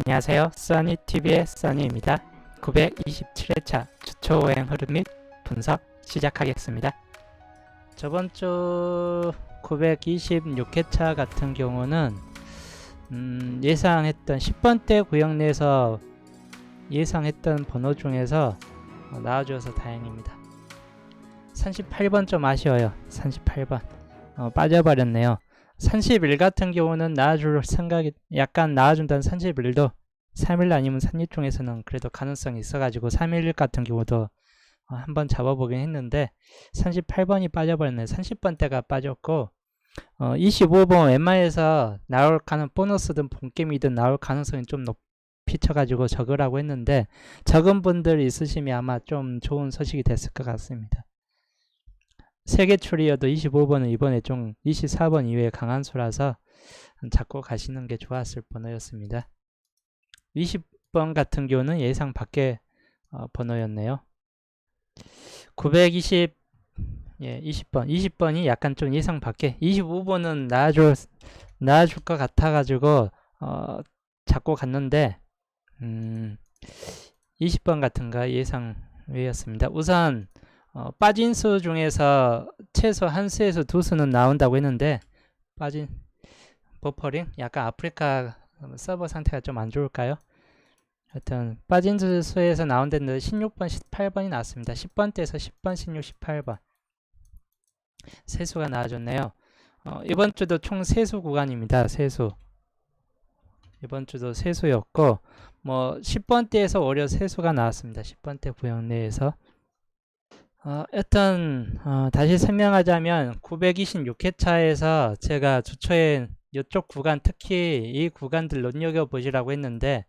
안녕하세요. 써니TV의 써니입니다. 927회차 주초 오행 흐름 및 분석 시작하겠습니다. 저번 주 926회차 같은 경우는 예상했던 10번대 구역 내에서 예상했던 번호 중에서 나와줘서 다행입니다. 38번 좀 아쉬워요. 38번 빠져버렸네요. 31 같은 경우는 나와줄 생각이 약간 나와준다는 31도 3일 아니면 3일 중에서는 그래도 가능성이 있어가지고 3일 같은 경우도 한번 잡아보긴 했는데 38번이 빠져버렸네요. 30번대가 빠졌고 25번 웬만해서 나올 보너스든 본게임이든 나올 가능성이 좀 높이 쳐가지고 적으라고 했는데 적은 분들 있으시면 아마 좀 좋은 소식이 됐을 것 같습니다. 세개 출이어도 25번은 이번에 좀 24번 이외에 강한 수라서 잡고 가시는 게 좋았을 번호였습니다. 20번 같은 경우는 예상 밖의 번호였네요. 920 20번 20번이 약간 좀 예상 밖에 25번은 나와줄 것 같아가지고 잡고 갔는데 20번 같은 거 예상 외였습니다. 우선 빠진 수 중에서 최소 한 수에서 두 수는 나온다고 했는데 빠진 버퍼링 약간 아프리카 서버 상태가 좀 안 좋을까요? 하여튼 빠진 수에서 나온다는데 16번 18번이 나왔습니다. 10번대에서 10번 16 18번 세 수가 나와줬네요. 이번 주도 총 세수 구간입니다. 세수 이번 주도 세수였고 뭐 10번대에서 오히려 세수가 나왔습니다. 10번대 구역 내에서 일단 다시 설명하자면 926회차에서 제가 주초에 이쪽 구간 특히 이 구간들 눈여겨보시라고 했는데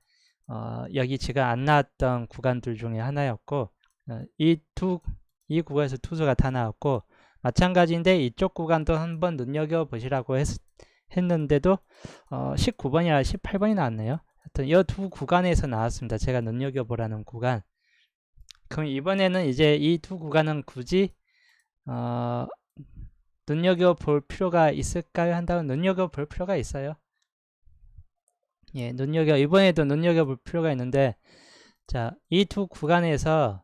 여기 제가 안 나왔던 구간들 중에 하나였고 이 구간에서 투수가 다 나왔고 마찬가지인데 이쪽 구간도 한번 눈여겨보시라고 했는데도 19번이나 18번이 나왔네요. 하여튼 이 두 구간에서 나왔습니다. 제가 눈여겨보라는 구간. 그럼 이번에는 이제 이 두 구간은 굳이 눈여겨볼 필요가 있을까요? 한다면 눈여겨볼 필요가 있어요. 예, 이번에도 눈여겨볼 필요가 있는데 자, 이 두 구간에서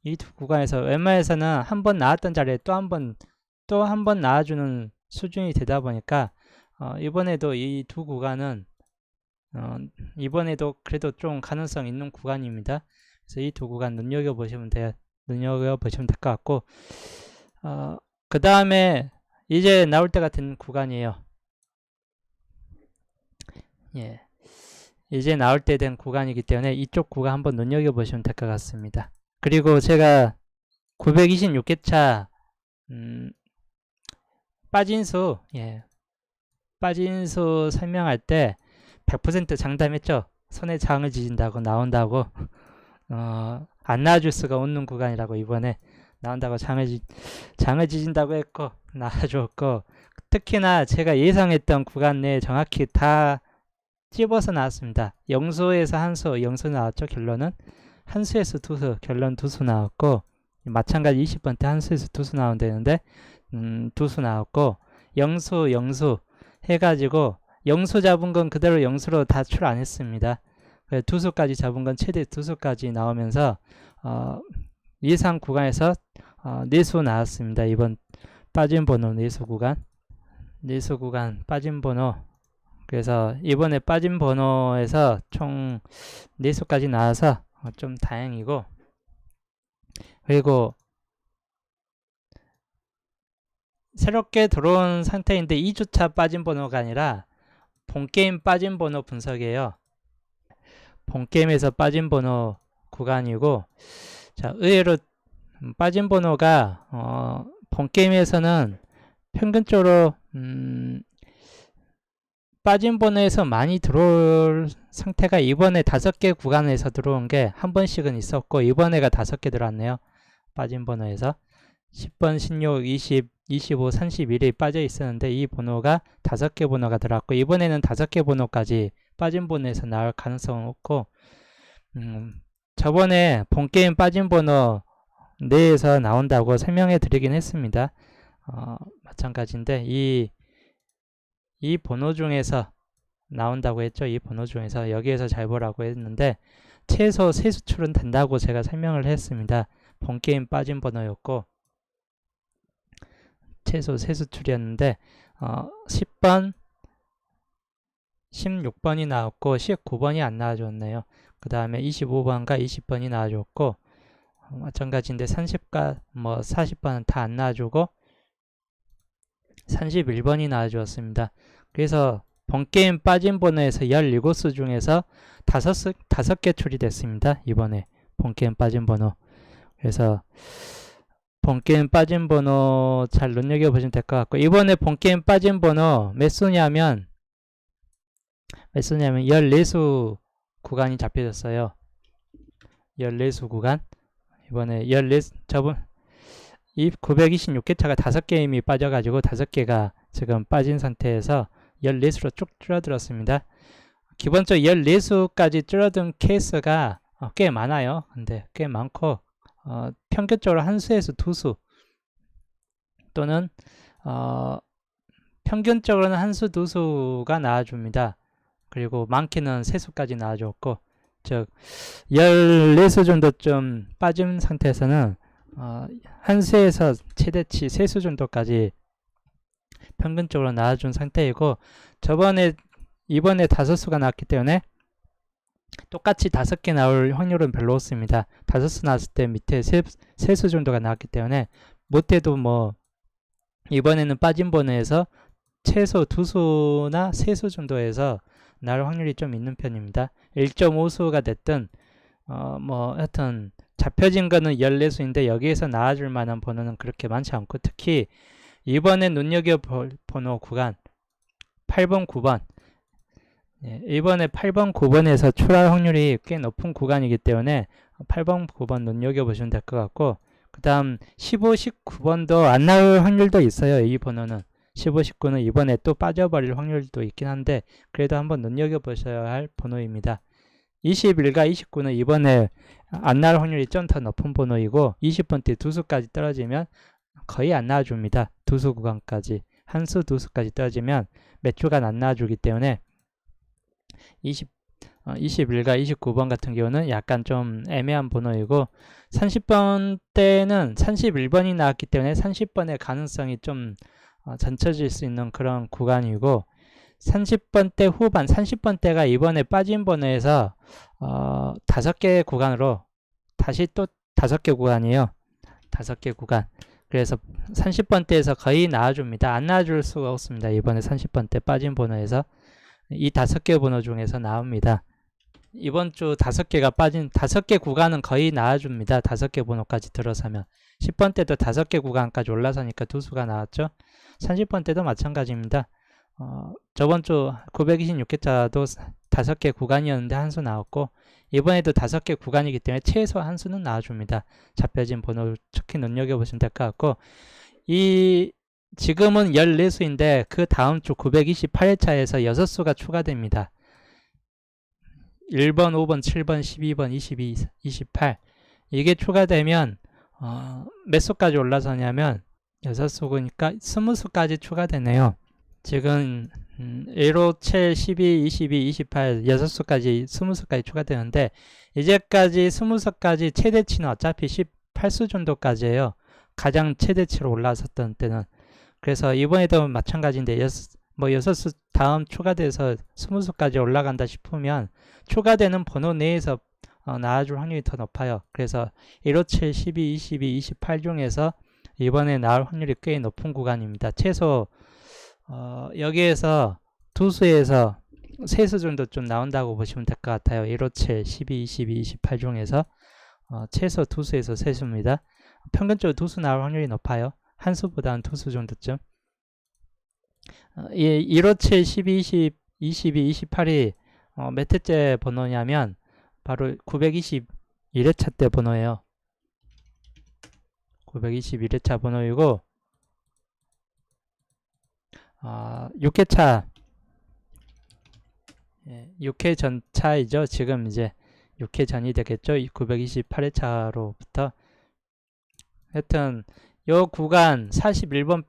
웬만해서는 한 번 나왔던 자리에 또 한 번 나와주는 수준이 되다 보니까 이번에도 이 두 구간은 이번에도 그래도 좀 가능성 있는 구간입니다. 그래서 이 두 구간 눈여겨보시면 될 것 같고 그 다음에 이제 나올 때 같은 구간이에요. 예, 이제 나올 때 된 구간이기 때문에 이쪽 구간 한번 눈여겨보시면 될 것 같습니다. 그리고 제가 926회차 빠진 수 설명할 때 100% 장담했죠. 손에 장을 지진다고 나온다고 안 나와줄 수가 없는 구간이라고 이번에 나온다고 장을 지진다고 했고 나와줬고 특히나 제가 예상했던 구간 내에 정확히 다 찝어서 나왔습니다. 영수에서 한수 영수 나왔죠. 결론은 한수에서 두수 결론 두수 나왔고 마찬가지 20번대 한수에서 두수 나온다는데 두수 나왔고 영수 해가지고 영수 잡은 건 그대로 영수로 다 출 안 했습니다. 두수까지 잡은 건 최대 두수까지 나오면서 예상 구간에서 내수 나왔습니다. 이번 빠진 번호 내수 구간 빠진 번호 그래서 이번에 빠진 번호에서 총 내수까지 나와서 좀 다행이고 그리고 새롭게 들어온 상태인데 2주차 빠진 번호가 아니라 본게임 빠진 번호 분석이에요. 본게임에서 빠진 번호 구간이고 자 의외로 빠진 번호가 본게임에서는 평균적으로 빠진 번호에서 많이 들어올 상태가 이번에 5개 구간에서 들어온 게 한 번씩은 있었고 이번에가 5개 들어왔네요. 빠진 번호에서 10번, 16, 20, 25, 31이 빠져 있었는데 이 번호가 5개 번호가 들어왔고 이번에는 5개 번호까지 빠진 번호에서 나올 가능성은 없고 저번에 본게임 빠진 번호 내에서 나온다고 설명해 드리긴 했습니다. 마찬가지인데 이 번호 중에서 나온다고 했죠. 이 번호 중에서 여기에서 잘 보라고 했는데 최소 세 수출은 된다고 제가 설명을 했습니다. 본게임 빠진 번호였고 최소 세 수출이었는데 10번, 16번이 나왔고 19번이 안 나와줬네요. 그 다음에 25번과 20번이 나와줬고 마찬가지인데 30과 뭐 40번은 다 안 나와주고 31번이 나와주었습니다. 그래서 본게임 빠진 번호에서 17수 중에서 5개 처리됐습니다. 이번에 본게임 빠진 번호. 그래서 본게임 빠진 번호 잘 눈여겨보시면 될 것 같고 이번에 본게임 빠진 번호 몇 수냐면 14수 구간이 잡혀졌어요. 14수 구간. 이번에 14, 이 926개차가 5게임이 빠져가지고 5개가 지금 빠진 상태에서 14수로 쭉 줄어들었습니다. 기본적으로 14수까지 줄어든 케이스가 꽤 많아요. 근데 꽤 많고 평균적으로 한 수에서 2수 또는 평균적으로는 한 수, 2수가 나와줍니다. 그리고 많게는 3수까지 나와줬고 즉 14수 정도쯤 빠진 상태에서는 한 수에서 최대치 3수 정도까지 평균적으로 나와준 상태이고 이번에 5수가 나왔기 때문에 똑같이 5개 나올 확률은 별로 없습니다. 5수 나왔을 때 밑에 3수 정도가 나왔기 때문에 못해도 뭐 이번에는 빠진 번호에서 최소 2수나 3수 정도에서 나올 확률이 좀 있는 편입니다. 1.5수가 됐든 뭐 하여튼 잡혀진 거는 14수인데 여기에서 나와줄 만한 번호는 그렇게 많지 않고 특히 이번에 눈여겨볼 번호 구간 8번, 9번 이번에 8번, 9번에서 출할 확률이 꽤 높은 구간이기 때문에 8번, 9번 눈여겨보시면 될 것 같고 그 다음 15, 19번도 안 나올 확률도 있어요. 이 번호는 15, 19는 이번에 또 빠져버릴 확률도 있긴 한데 그래도 한번 눈여겨보셔야 할 번호입니다. 21과 29는 이번에 안 나올 확률이 좀 더 높은 번호이고 20번 때 2수까지 떨어지면 거의 안 나와줍니다. 2수 구간까지 한 수, 2수까지 떨어지면 몇 주간 안 나와주기 때문에 21과 29번 같은 경우는 약간 좀 애매한 번호이고 30번 때는 31번이 나왔기 때문에 30번의 가능성이 좀 젖혀질 수 있는 그런 구간이고 30번 대 후반 30번 대가 이번에 빠진 번호에서 5개 구간으로 다시 또 5개 구간이에요. 5개 구간. 그래서 30번 대에서 거의 나와줍니다. 안 나와줄 수가 없습니다. 이번에 30번 대 빠진 번호에서 이 5개 번호 중에서 나옵니다. 이번 주 5개가 빠진 5개 구간은 거의 나와줍니다. 5개 번호까지 들어서면 10번 때도 5개 구간까지 올라서니까 2수가 나왔죠. 30번 때도 마찬가지입니다. 저번 주 926개짜도 5개 구간이었는데 한 수 나왔고 이번에도 5개 구간이기 때문에 최소 한 수는 나와줍니다. 잡혀진 번호를 특히 눈여겨보시면 될 것 같고 지금은 14수인데 그 다음 주 928회차에서 6수가 추가됩니다. 1번, 5번, 7번, 12번, 22, 28 이게 추가되면 몇 수까지 올라서냐면 6수니까 20수까지 추가되네요. 지금 1, 5, 7, 12, 22, 28 6수까지 20수까지 추가되는데 이제까지 20수까지 최대치는 어차피 18수 정도까지예요. 가장 최대치로 올라섰던 때는. 그래서 이번에도 마찬가지인데 6수 다음 추가돼서 20수까지 올라간다 싶으면 추가되는 번호 내에서 나와줄 확률이 더 높아요. 그래서 1, 5, 7, 12, 22, 28 중에서 이번에 나올 확률이 꽤 높은 구간입니다. 최소 여기에서 2수에서 3수 정도 좀 나온다고 보시면 될 것 같아요. 1, 5, 7, 12, 22, 28 중에서 최소 2수에서 3수입니다. 평균적으로 2수 나올 확률이 높아요. 한 수보다는 2수 정도쯤. 1, 5, 7, 12, 20, 22, 28이 몇 회째 번호냐면 바로 921회차 때 번호예요. 921회차 번호이고 6회차 6회 전 차이죠. 지금 이제 6회 전이 되겠죠. 928회차로부터 하여튼 요 구간 41번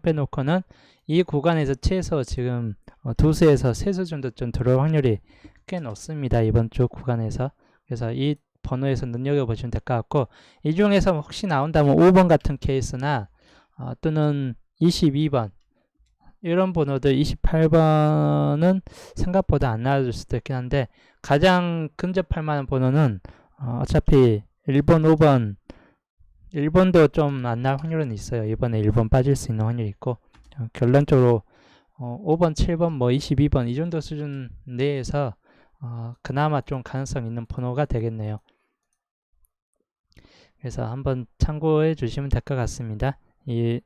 빼놓고는 이 구간에서 최소 지금 두수에서 세수 정도 좀 들어올 확률이 꽤 높습니다. 이번 주 구간에서. 그래서 이 번호에서 눈여겨보시면 될 것 같고, 이 중에서 혹시 나온다면 5번 같은 케이스나 또는 22번 이런 번호들, 28번은 생각보다 안 나와줄 수도 있긴 한데, 가장 근접할 만한 번호는 어차피 1번, 5번, 1번도 좀 안 나올 확률은 있어요. 이번에 1번 빠질 수 있는 확률이 있고, 결론적으로 5번, 7번, 뭐 22번 이 정도 수준 내에서 그나마 좀 가능성 있는 번호가 되겠네요. 그래서 한번 참고해 주시면 될 것 같습니다. 이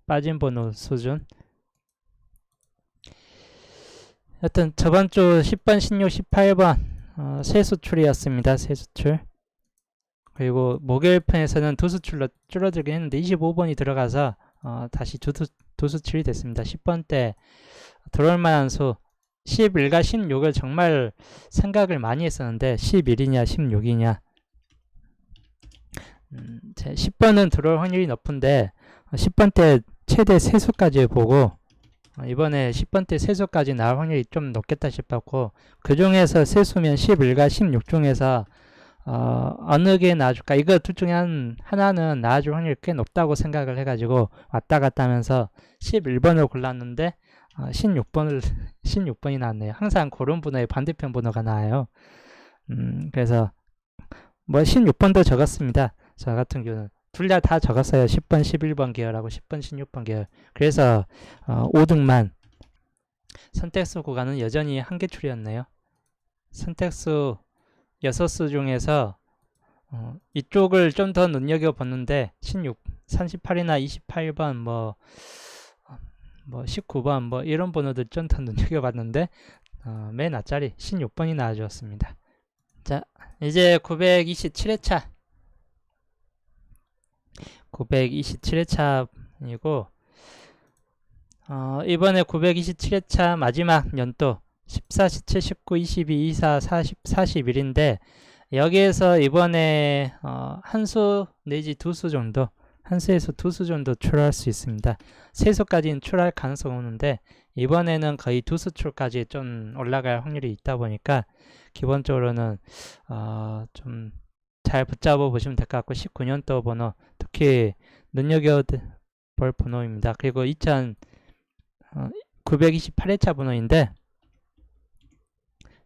빠진 번호 수준. 하여튼 저번 주 10번, 16, 18번 세수출이었습니다. 세수출. 그리고 목요일 편에서는 두수출로 줄어들긴 했는데 25번이 들어가서 다시 두수출이 됐습니다. 10번 때 들어올 만한 수 11과 16을 정말 생각을 많이 했었는데 11이냐 16이냐 10번은 들어올 확률이 높은데 10번 때 최대 세수까지 보고 이번에 10번 때 세수까지 나올 확률이 좀 높겠다 싶었고, 그 중에서 세수면 11과 16 중에서 어느 게 나아줄까? 이거 둘 중에 하나는 나아줄 확률이 꽤 높다고 생각을 해가지고 왔다 갔다 하면서 11번을 골랐는데 16번이 나왔네요. 항상 그런 번호의 반대편 번호가 나와요. 그래서 뭐 16번도 적었습니다. 저 같은 경우는 둘 다 적었어요. 10번, 11번 계열하고 10번, 16번 계열. 그래서 5등만. 선택수 구간은 여전히 한계출이었네요. 선택수 6수 중에서 이쪽을 좀 더 눈여겨봤는데 38이나 28번 뭐 19번 뭐 이런 번호들 좀 더 눈여겨봤는데 맨 앞자리 16번이 나와주었습니다. 자, 이제 927회차 927회차이고 이번에 927회차 마지막 연도 14, 17, 19, 22, 24, 40, 41인데 여기에서 이번에 한 수 내지 두 수 정도, 한 수에서 두 수 정도 출할 수 있습니다. 세 수까지는 출할 가능성이 오는데 이번에는 거의 두 수 출까지 좀 올라갈 확률이 있다 보니까 기본적으로는 좀 잘 붙잡아 보시면 될 것 같고, 19년도 번호 특히 눈여겨볼 번호입니다. 그리고 928회차 번호인데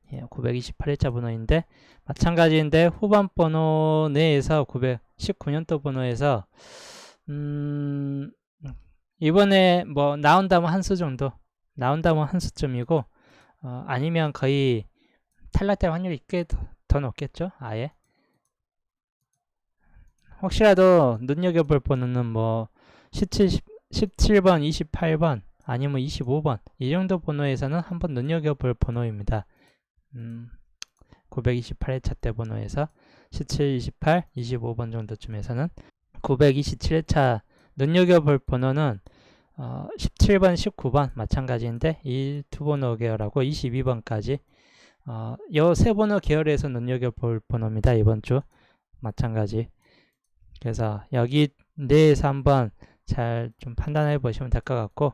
928회차 번호인데 마찬가지인데 후반 번호 내에서 919년도 번호에서 이번에 뭐 나온다면 한 수 정도, 나온다면 한 수쯤이고 아니면 거의 탈락될 확률이 꽤 더 높겠죠. 아예 혹시라도 눈여겨볼 번호는 뭐 17번, 28번 아니면 25번 이 정도 번호에서는 한번 눈여겨볼 번호입니다. 928회차 때 번호에서 17, 28, 25번 정도쯤에서는 927회차 눈여겨볼 번호는 17번, 19번 마찬가지인데 이 두 번호 계열하고 22번까지 요 세 번호 계열에서 눈여겨볼 번호입니다. 이번 주 마찬가지. 그래서 여기 내에서 한번 잘 좀 판단해 보시면 될 것 같고,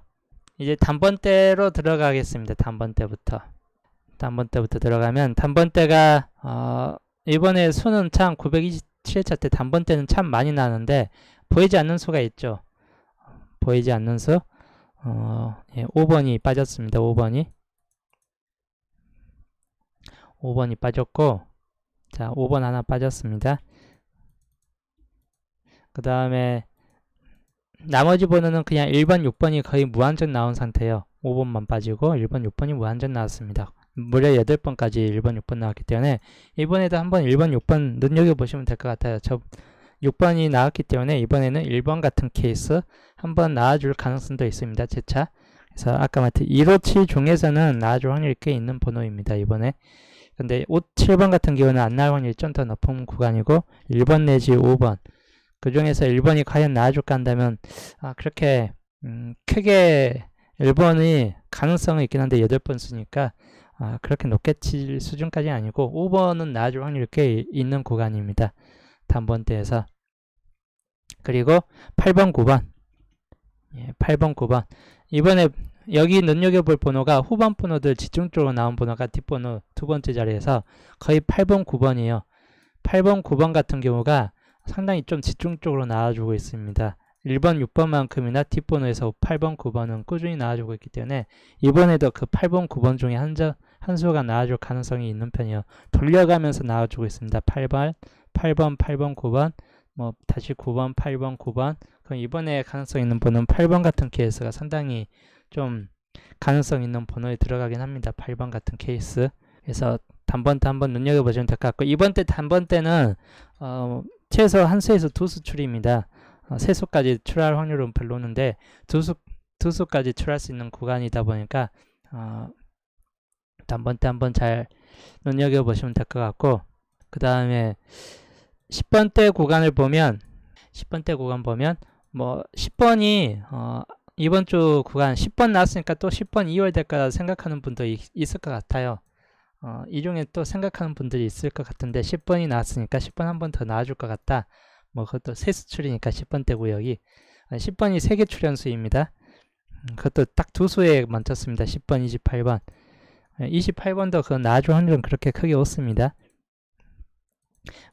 이제 단번대로 들어가겠습니다. 단번대부터 들어가면 단번대가 이번에 수는 참 927회차 때 단번대는 참 많이 나는데 보이지 않는 수가 있죠. 보이지 않는 수 5번이 빠졌습니다. 5번이 빠졌고, 자 5번 하나 빠졌습니다. 그 다음에 나머지 번호는 그냥 1번, 6번이 거의 무한정 나온 상태예요. 5번만 빠지고 1번, 6번이 무한정 나왔습니다. 무려 8번까지 1번, 6번 나왔기 때문에 이번에도 한번 1번, 6번 눈여겨보시면 될 것 같아요. 6번이 나왔기 때문에 이번에는 1번 같은 케이스 한번 나와줄 가능성도 있습니다. 재차. 그래서 아까 말했듯이 157 중에서는 나와줄 확률이 꽤 있는 번호입니다. 이번에. 근데 7번 같은 경우는 안 나올 확률이 좀 더 높은 구간이고 1번 내지 5번 그 중에서 1번이 과연 나와줄까 한다면 그렇게 크게 1번이 가능성은 있긴 한데 8번 쓰니까 그렇게 높게 칠 수준까지는 아니고 5번은 나와줄 확률이 꽤 있는 구간입니다. 단번대에서. 그리고 8번, 9번 8번, 9번 이번에 여기 눈여겨볼 번호가 후반 번호들 집중적으로 나온 번호가 뒷번호 두 번째 자리에서 거의 8번, 9번이에요. 8번, 9번 같은 경우가 상당히 좀 집중적으로 나와주고 있습니다. 1번, 6번만큼이나 뒷번호에서 8번, 9번은 꾸준히 나와주고 있기 때문에 이번에도 그 8번, 9번 중에 한 수가 나와줄 가능성이 있는 편이에요. 돌려가면서 나와주고 있습니다. 8번, 8번, 8번, 9번, 뭐 다시 9번, 8번, 9번. 그럼 이번에 가능성 있는 번호는 8번 같은 케이스가 상당히 좀 가능성 있는 번호에 들어가긴 합니다. 8번 같은 케이스. 그래서 단번대 한번 눈여겨보시면 될 것 같고, 이번 때 단번대는 최소 한 수에서 두 수 출입니다. 세 수까지 출할 확률은 별로 없는데 두 수까지 출할 수 있는 구간이다 보니까 단번대 한번 잘 눈여겨보시면 될 것 같고, 그 다음에 10번대 구간을 보면 10번대 구간 보면 뭐 10번이 이번 주 구간 10번 나왔으니까 또 10번 2월 될까 생각하는 분도 있을 것 같아요. 이 중에 또 생각하는 분들이 있을 것 같은데 10번이 나왔으니까 10번 한 번 더 나와줄 것 같다. 뭐 그것도 세 수출이니까 10번대 구역이 10번이 3개 출연수입니다. 그것도 딱 두 수에 멈췄습니다. 10번, 28번. 28번도 그 나와줄 확률은 그렇게 크게 없습니다.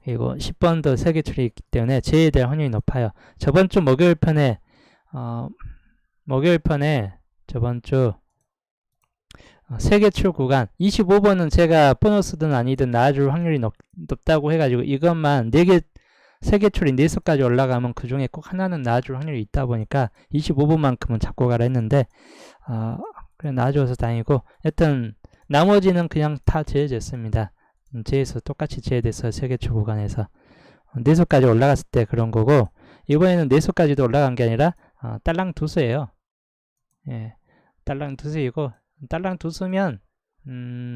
그리고 10번도 3개 출이 있기 때문에 제외될 확률이 높아요. 저번 주 목요일 편에 저번 주 3개 출 구간 25번은 제가 보너스든 아니든 나와줄 확률이 높다고 해가지고 이것만 3개 출이 4수까지 올라가면 그 중에 꼭 하나는 나와줄 확률이 있다 보니까 25번만큼은 잡고 가라 했는데 그래 나와줘서 다행이고, 여튼 나머지는 그냥 다 제외됐습니다. 제에서 똑같이 제외돼서 3개 출 구간에서 4수까지 올라갔을 때 그런 거고, 이번에는 4수까지도 올라간 게 아니라 딸랑 2수예요. 예, 딸랑 2수이고 딸랑 2수면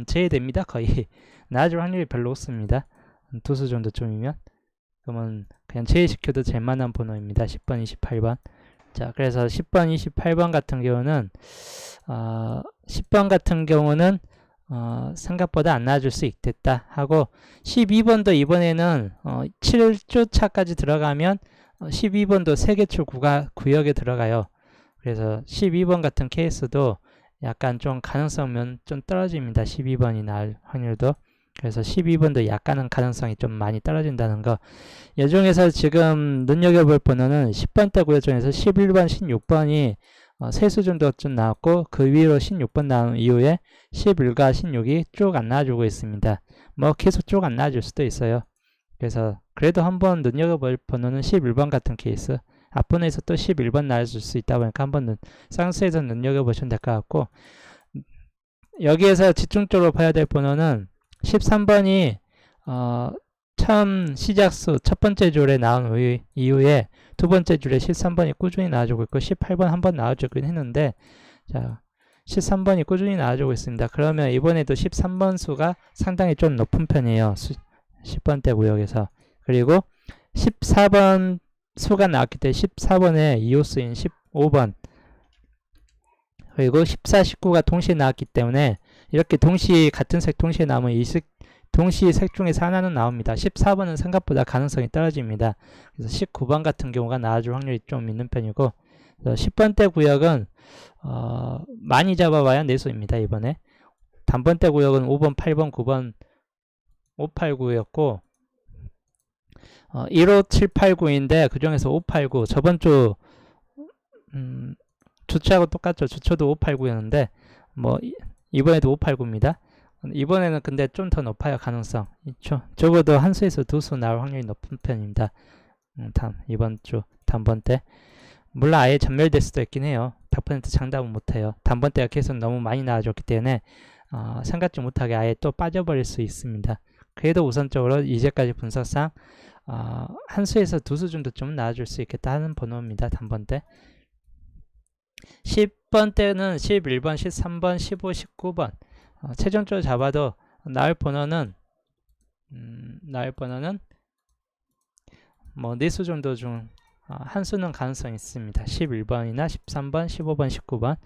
제외됩니다. 거의 나아질 확률이 별로 없습니다. 2수 정도쯤이면 그러면 그냥 제외시켜도 될만한 번호입니다. 10번, 28번. 자, 그래서 10번, 28번 같은 경우는 10번 같은 경우는 생각보다 안 나와줄 수 있겠다 하고, 12번도 이번에는 7주 차까지 들어가면 12번도 3개 출 구역에 들어가요. 그래서 12번 같은 케이스도 약간 좀 가능성은 좀 떨어집니다. 12번이 나올 확률도. 그래서 12번도 약간은 가능성이 좀 많이 떨어진다는 거. 이 중에서 지금 눈여겨볼 번호는 10번대 구역 중에서 11번, 16번이 3수 정도 좀 나왔고, 그 위로 16번 나온 이후에 11과 16이 쭉 안 나와주고 있습니다. 뭐 계속 쭉 안 나와줄 수도 있어요. 그래서 그래도 한번 눈여겨볼 번호는 11번 같은 케이스. 앞번호에서 또 11번 나와줄 수 있다 보니까 한번 쌍수에서 눈여겨보시면 될 것 같고, 여기에서 집중적으로 봐야 될 번호는 13번이 처음 시작수 첫 번째 줄에 나온 이후에 두 번째 줄에 13번이 꾸준히 나와주고 있고, 18번 한번 나와주긴 했는데, 자 13번이 꾸준히 나와주고 있습니다. 그러면 이번에도 13번 수가 상당히 좀 높은 편이에요. 10번대 구역에서. 그리고 14번 수가 나왔기 때문에 14번에 2호수인 15번, 그리고 14, 19가 동시에 나왔기 때문에 이렇게 같은 색 동시에 나오면 동시 색 중에서 하나는 나옵니다. 14번은 생각보다 가능성이 떨어집니다. 그래서 19번 같은 경우가 나와줄 확률이 좀 있는 편이고, 10번대 구역은 많이 잡아봐야 4수입니다. 이번에 단번대 구역은 5번, 8번, 9번, 5, 8, 9였고 1, 5, 7, 8, 9인데 그 중에서 5, 8, 9 저번 주 주초하고 똑같죠. 주초도 5, 8, 9였는데 뭐 이번에도 5, 8, 9입니다. 이번에는 근데 좀 더 높아요. 가능성 있죠. 적어도 한 수에서 두 수 나올 확률이 높은 편입니다. 이번 주 단번대. 물론 아예 전멸될 수도 있긴 해요. 100% 장담은 못해요. 단번대가 계속 너무 많이 나와줬기 때문에 생각지 못하게 아예 또 빠져버릴 수 있습니다. 그래도 우선적으로 이제까지 분석상 한 수에서 두 수 정도 좀 나와줄 수 있겠다 하는 번호입니다. 단번대. 10번대는 11번, 13번, 15, 19번 최종적으로 잡아도 나올 번호는 뭐 4수 정도 중 한 수는 가능성이 있습니다. 11번이나 13번, 15번, 19번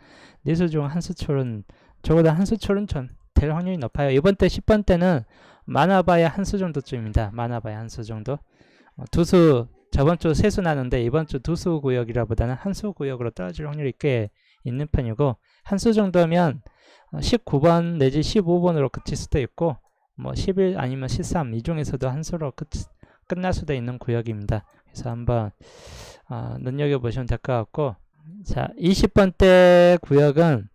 4수 중 한 수출은 적어도 한 수출은 될 확률이 높아요. 이번 때 10번 때는 많아봐야 한 수 정도쯤입니다. 많아봐야 한 수 정도. 저번 주 3수 나는데 이번 주 2수 구역이라보다는 한 수 구역으로 떨어질 확률이 꽤 있는 편이고, 한 수 정도면 19번 내지 15번으로 그칠 수도 있고, 뭐 11 아니면 13 이 중에서도 한 수로 끝날 수도 있는 구역입니다. 그래서 한번 눈여겨보시면 될 것 같고, 자, 20번대 구역은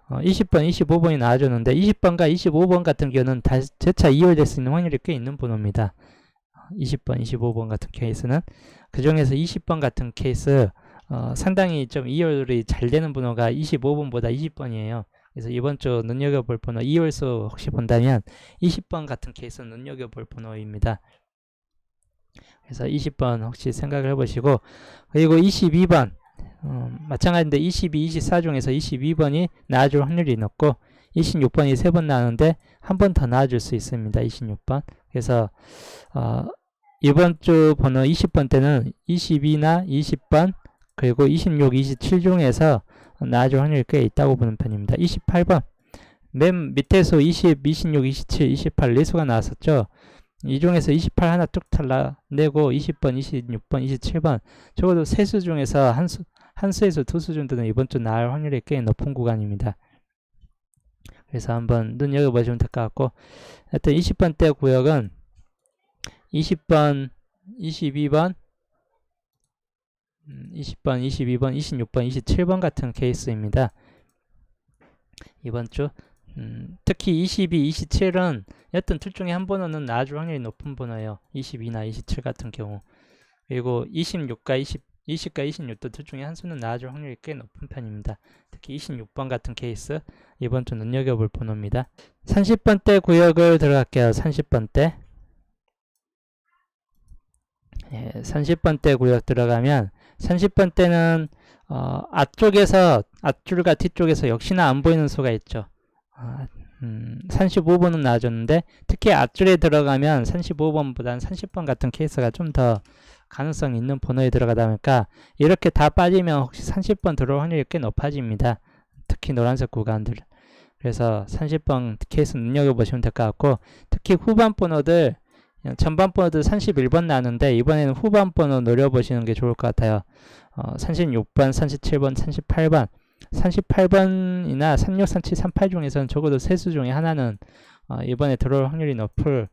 20번, 25번이 나와줬는데 20번과 25번 같은 경우는 재차 이월될 수 있는 확률이 꽤 있는 번호입니다. 20번, 25번 같은 케이스는 그 중에서 20번 같은 케이스 상당히 좀 이월이 잘 되는 번호가 25번보다 20번이에요. 그래서 이번 주 눈여겨볼 번호 이월수 혹시 본다면 20번 같은 케이스는 눈여겨볼 번호입니다. 그래서 20번 혹시 생각을 해보시고, 그리고 22번 마찬가지인데 22, 24 중에서 22번이 나와줄 확률이 높고 26번이 3번 나오는데 한 번 더 나와줄 수 있습니다. 26번. 그래서 이번 주 번호 20번 때는 22나 20번 그리고 26, 27 중에서 나와줄 확률이 꽤 있다고 보는 편입니다. 28번 맨 밑에서 20, 26, 27, 28 4수가 나왔었죠. 이 중에서 28 하나 뚝 잘라내고 20번, 26번, 27번 적어도 3수 중에서 한 수에서 2수 정도는 이번 주 나올 확률이 꽤 높은 구간입니다. 그래서 한번 눈여겨보시면 될 것 같고, 하여튼 20번대 구역은 20번, 22번, 20번, 22번, 26번, 27번 같은 케이스입니다. 이번 주 특히 22, 27은 여튼 둘 중에 한 번호는 나와줄 확률이 높은 번호예요. 22나 27 같은 경우. 그리고 26과 20과 26도 둘 중에 한 수는 나와줄 확률이 꽤 높은 편입니다. 특히 26번 같은 케이스 이번 주 눈여겨볼 번호입니다. 30번대 구역을 들어갈게요. 30번대. 예, 30번대 구역 들어가면 30번대는 앞줄과 뒤쪽에서 역시나 안 보이는 수가 있죠. 35번은 나와줬는데 특히 앞줄에 들어가면 35번보다는 30번 같은 케이스가 좀 더 가능성이 있는 번호에 들어가다 보니까 이렇게 다 빠지면 혹시 30번 들어올 확률이 꽤 높아집니다. 특히 노란색 구간들. 그래서 30번 케이스 눈여겨보시면 될 것 같고, 특히 후반 번호들 전반 번호들 31번 나왔는데 이번에는 후반 번호 노려보시는 게 좋을 것 같아요. 36번, 37번, 38번 38번이나 36, 37, 38 중에서는 적어도 3수 중에 하나는 이번에 들어올 확률이 높을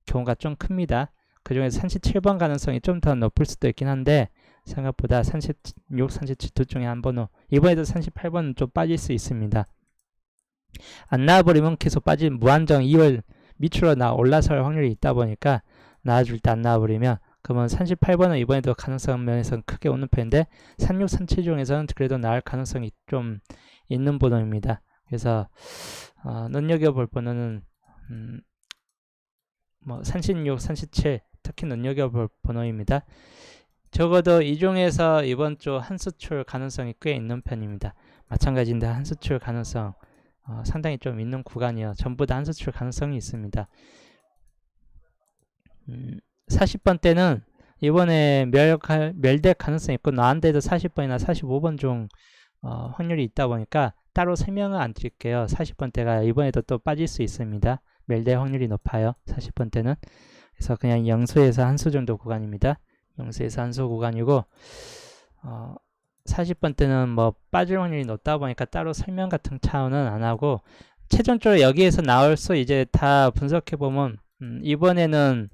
경우가 좀 큽니다. 그 중에서 37번 가능성이 좀 더 높을 수도 있긴 한데 생각보다 36, 37 둘 중에 한 번호, 이번에도 38번은 좀 빠질 수 있습니다. 안 나와버리면 계속 무한정 2월 밑으로 올라설 확률이 있다 보니까 나와줄 때 안 나와버리면 그러면 38번은 이번에도 가능성 면에서는 크게 오는 편인데 36, 37 중에서는 그래도 나올 가능성이 좀 있는 번호입니다. 그래서 눈여겨볼 번호는 36, 37 특히 눈여겨볼 번호입니다. 적어도 이 중에서 이번 주 한수출 가능성이 꽤 있는 편입니다. 마찬가지인데 한수출 가능성 상당히 좀 있는 구간이요. 전부 다 한수출 가능성이 있습니다. 40번 때는 이번에 멸될 가능성이 있고 나한테도 40번이나 45번 중 확률이 있다 보니까 따로 설명은 안 드릴게요. 40번 때가 이번에도 또 빠질 수 있습니다. 멸될 확률이 높아요. 40번 때는. 그래서 그냥 영수에서 한수 정도 구간입니다. 영수에서 한수 구간이고 40번 때는 뭐 빠질 확률이 높다 보니까 따로 설명 같은 차원은 안 하고 최종적으로 여기에서 나올 수 이제 다 분석해 보면 이번에는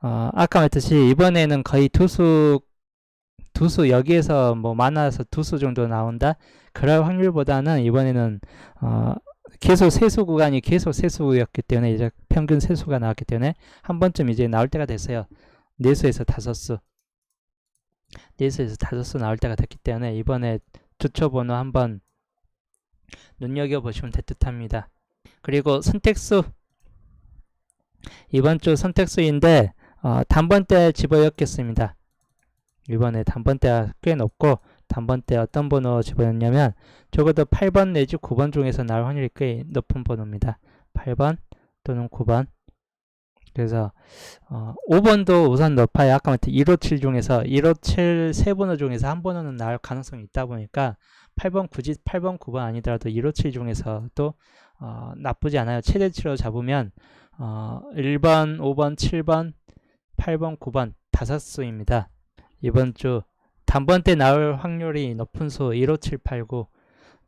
아까 말했듯이 이번에는 거의 두수 여기에서 뭐 많아서 두수 정도 나온다 그럴 확률보다는 이번에는 계속 세수 구간이 계속 세수였기 때문에 이제 평균 세수가 나왔기 때문에 한 번쯤 이제 나올 때가 됐어요. 4수에서 5수 4수에서 5수 나올 때가 됐기 때문에 이번에 주초번호 한번 눈여겨보시면 될 듯 합니다. 그리고 선택수 이번 주 선택수인데 단번대 집어넣겠습니다. 이번에 단번대가 꽤 높고 단번대 어떤 번호 집어넣냐면 적어도 8번 내지 9번 중에서 나올 확률이 꽤 높은 번호입니다. 8번 또는 9번. 그래서 5번도 우선 높아요. 아까 말했던 157 중에서 157 세 번호 중에서 한 번호는 나올 가능성이 있다 보니까 8번 굳이 8번 9번 아니더라도 157 중에서도 나쁘지 않아요. 최대치로 잡으면 1번, 5번, 7번, 8번, 9번 5수입니다. 이번 주 단번대 나올 확률이 높은 수 15789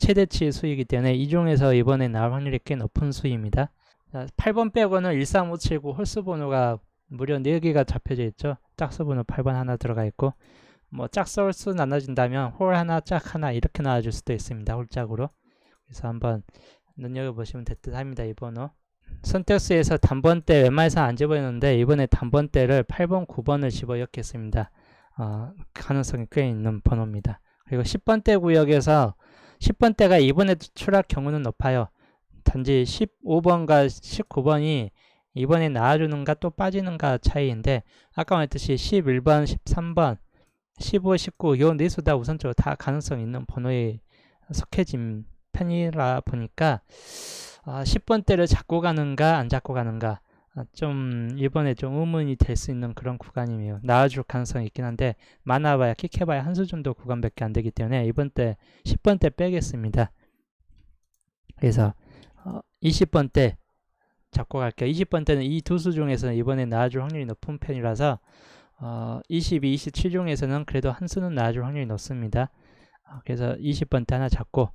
최대치 수이기 때문에 이 중에서 이번에 나올 확률이 꽤 높은 수입니다. 자, 8번 빼고는 13579 홀수 번호가 무려 4개가 잡혀져 있죠. 짝수 번호 8번 하나 들어가 있고, 뭐 짝수 홀수 나눠진다면 홀 하나 짝 하나 이렇게 나눠줄 수도 있습니다. 홀짝으로. 그래서 한번 눈여겨보시면 될 듯 합니다. 이 번호. 선택수에서 단번대 웬만해서 안 집어넣는데 이번에 단번대를 8번, 9번을 집어넣겠습니다. 가능성이 꽤 있는 번호입니다. 그리고 10번대 구역에서 10번대가 이번에도 출할 경우는 높아요. 단지 15번과 19번이 이번에 나와주는가 또 빠지는가 차이인데, 아까 말했듯이 11번, 13번, 15, 19 요 네 수 다 우선적으로 다 가능성 있는 번호에 속해진 편이라 보니까 10번대를 잡고 가는가 안 잡고 가는가 좀 이번에 좀 의문이 될 수 있는 그런 구간이에요. 나와줄 가능성이 있긴 한데 많아봐야 킥해봐야 한 수 정도 구간밖에 안 되기 때문에 이번 때 10번대 빼겠습니다. 그래서 20번대 잡고 갈게요. 20번대는 이 두 수 중에서 이번에 나와줄 확률이 높은 편이라서 22, 27 중에서는 그래도 한 수는 나와줄 확률이 높습니다. 그래서 20번대 하나 잡고,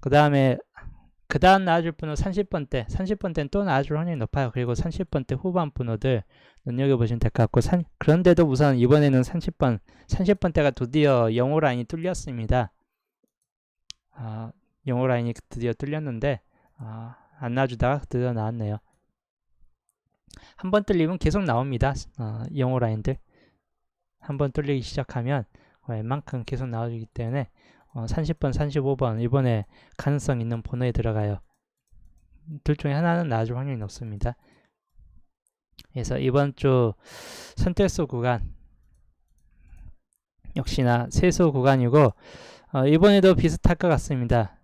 그 다음 나와줄 번호 30번대, 30번대는 또 나와줄 확률이 높아요. 그리고 30번대 후반 번호들 눈여겨보시면 될 것 같고, 그런데도 우선 이번에는 30번대가 드디어 영호 라인이 뚫렸습니다. 영호 라인이 드디어 뚫렸는데 안 나와주다가 드디어 나왔네요. 한번 뚫리면 계속 나옵니다. 영호 라인들 한번 뚫리기 시작하면 웬만큼 계속 나와주기 때문에 30번, 35번 이번에 가능성 있는 번호에 들어가요. 둘 중에 하나는 나와줄 확률이 높습니다. 그래서 이번 주 선택수 구간 역시나 세수 구간이고, 이번에도 비슷할 것 같습니다.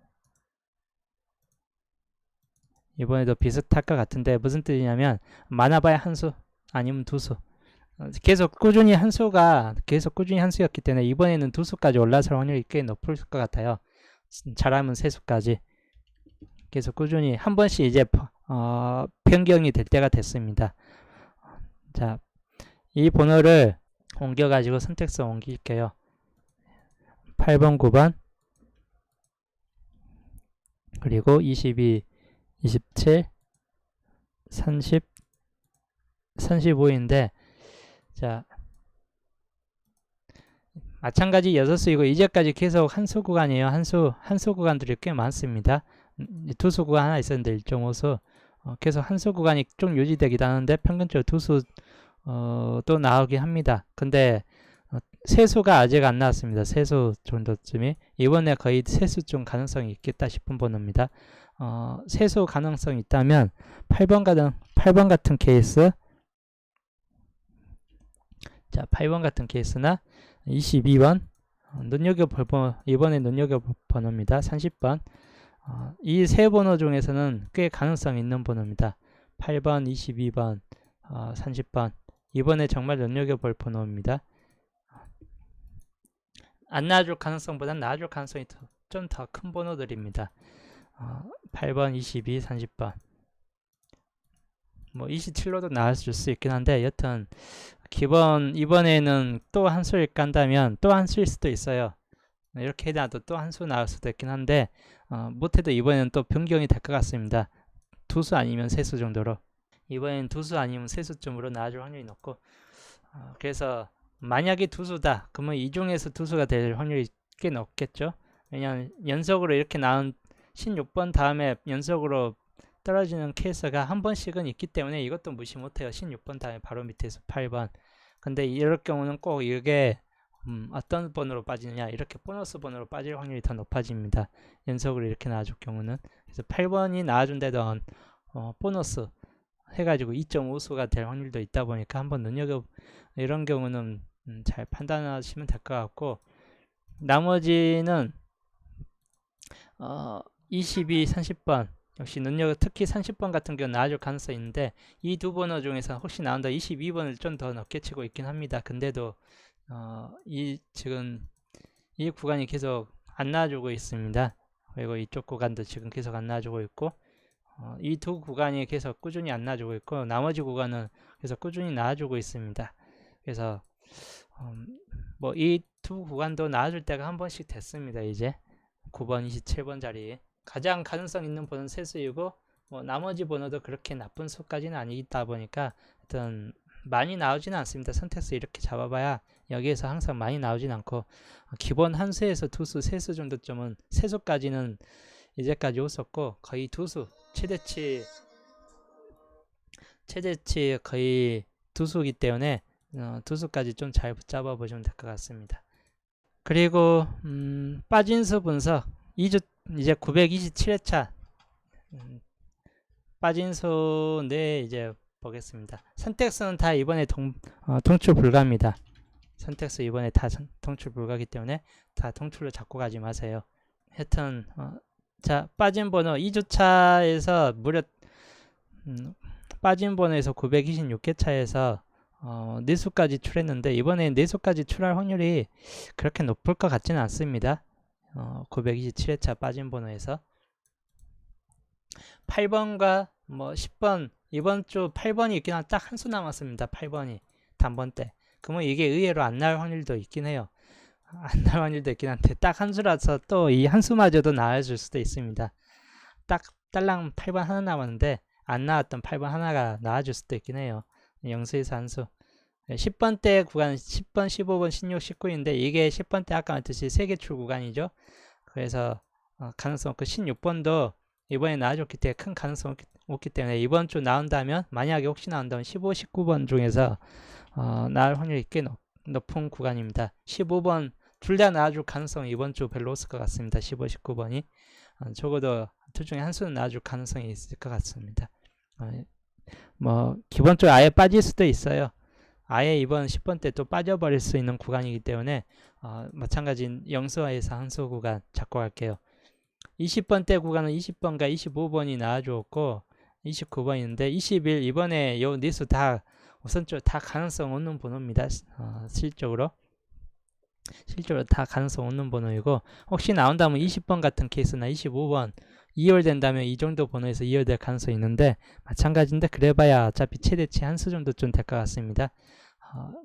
이번에도 비슷할 것 같은데 무슨 뜻이냐면 많아봐야 한 수 아니면 두 수, 계속 꾸준히 한 수였기 때문에 이번에는 두 수까지 올라설 확률이 꽤 높을 것 같아요. 잘하면 세 수까지 계속 꾸준히 한 번씩 이제 변경이 될 때가 됐습니다. 자, 이 번호를 옮겨가지고 선택수 옮길게요. 8번, 9번 그리고 22, 27, 30, 35인데, 자, 마찬가지 6수이고 이제까지 계속 한 수 구간이에요. 한 수 구간들이 꽤 많습니다. 두 수 구간 하나 있었는데 1.5수 계속 한 수 구간이 좀 유지되기도 하는데 평균적으로 두 수 또 나오긴 합니다. 근데 세 수가 아직 안 나왔습니다. 세 수 정도쯤이 이번에 거의 세 수쯤 가능성이 있겠다 싶은 번호입니다. 세 수 가능성이 있다면 8번 같은 케이스, 자 8번 같은 케이스나 22번 이번에 눈여겨볼 번호입니다. 30번 이 세 번호 중에서는 꽤 가능성 있는 번호입니다. 8번, 22번, 30번 이번에 정말 눈여겨볼 번호입니다. 안 나와줄 가능성보다는 나와줄 가능성이 좀 더 큰 번호들입니다. 8번, 22, 30번 뭐 27로도 나와줄 수 있긴 한데 여튼 이번에는 또 한 수를 깐다면 또 한 수일 수도 있어요. 이렇게 해놔도 또 한 수 나올 수도 있긴 한데 못해도 이번에는 또 변경이 될 것 같습니다. 두 수 아니면 세 수 정도로, 이번엔 두 수 아니면 세 수쯤으로 나와줄 확률이 높고, 그래서 만약에 두 수다 그러면 이 중에서 두 수가 될 확률이 꽤 높겠죠. 왜냐하면 연속으로 이렇게 나온 16번 다음에 연속으로 떨어지는 케이스가 한 번씩은 있기 때문에 이것도 무시 못해요. 16번 다음에 바로 밑에서 8번. 근데 이럴 경우는 꼭 이게 어떤 번호로 빠지느냐, 이렇게 보너스 번호로 빠질 확률이 더 높아집니다. 연속으로 이렇게 나와줄 경우는. 그래서 8번이 나와준다던 보너스 해가지고 2.5수가 될 확률도 있다 보니까 한번 이런 경우는 잘 판단하시면 될 것 같고, 나머지는 22, 30번 역시 특히 30번 같은 경우는 나와줄 가능성이 있는데 이 두 번호 중에서 혹시 나온다 22번을 좀 더 높게 치고 있긴 합니다. 근데도 지금 이 구간이 계속 안 나와주고 있습니다. 그리고 이쪽 구간도 지금 계속 안 나와주고 있고, 이 두 구간이 계속 꾸준히 안 나와주고 있고 나머지 구간은 계속 꾸준히 나와주고 있습니다. 그래서 뭐 이 두 구간도 나와줄 때가 한 번씩 됐습니다. 이제 9번, 27번 자리. 가장 가능성 있는 번호는 세수이고 뭐 나머지 번호도 그렇게 나쁜 수까지는 아니다 보니까 하여튼 많이 나오지는 않습니다. 선택수 이렇게 잡아봐야 여기에서 항상 많이 나오진 않고 기본 한 수에서 두 수, 세 수 정도쯤은 세 수까지는 이제까지 왔었고 거의 두 수, 최대치 거의 두 수이기 때문에 두 수까지 좀 잘 붙잡아 보시면 될 것 같습니다. 그리고 빠진 수 분석 2주 이제 927회차 빠진 수인데 이제 보겠습니다. 선택수는 다 이번에 통출 불가입니다. 선택수 이번에 다 통출 불가기 때문에 다 통출로 잡고 가지 마세요. 하여튼 자 빠진 번호 2주차에서 무려 빠진 번호에서 926개 차에서 4수까지 출했는데 이번에 4수까지 출할 확률이 그렇게 높을 것 같지는 않습니다. 927회차 빠진 번호에서 8번과 뭐 10번 이번 주 8번이 있긴 한 딱 한 수 남았습니다. 8번이 단번 때. 그러면 이게 의외로 안 나올 확률도 있긴 해요. 안 나올 확률도 있긴 한데 딱 한 수라서 또 이 한 수마저도 나와줄 수도 있습니다. 딱 딸랑 8번 하나 남았는데 안 나왔던 8번 하나가 나와줄 수도 있긴 해요. 영수에서 한 수. 10번 대 구간 10번, 15번, 16, 19인데 이게 10번 때 아까 말했듯이 3개 출 구간이죠. 그래서 가능성 없고 16번도 이번에 나와줬기 때문에 큰 가능성 없기 때문에 이번 주 나온다면 만약에 혹시 나온다면 15, 19번 중에서 나올 확률이 꽤 높은 구간입니다. 15번 둘 다 나와줄 가능성은 이번 주 별로 없을 것 같습니다. 15, 19번이 적어도 둘 중에 한 수는 나와줄 가능성이 있을 것 같습니다. 뭐 기본적으로 아예 빠질 수도 있어요. 아예 이번 10번 때 또 빠져버릴 수 있는 구간이기 때문에 마찬가지인 영수화에서 한 수 구간 잡고 갈게요. 20번 때 구간은 20번과 25번이 나와주었고 29번인데 21 이번에 요 네 수 다 우선적으로 다 가능성 없는 번호입니다. 실적으로 다 가능성 없는 번호이고 혹시 나온다면 20번 같은 케이스나 25번 2월 된다면 이 정도 번호에서 2월 될 가능성이 있는데 마찬가지인데 그래봐야 어차피 최대치 한 수 정도 좀 될 것 같습니다.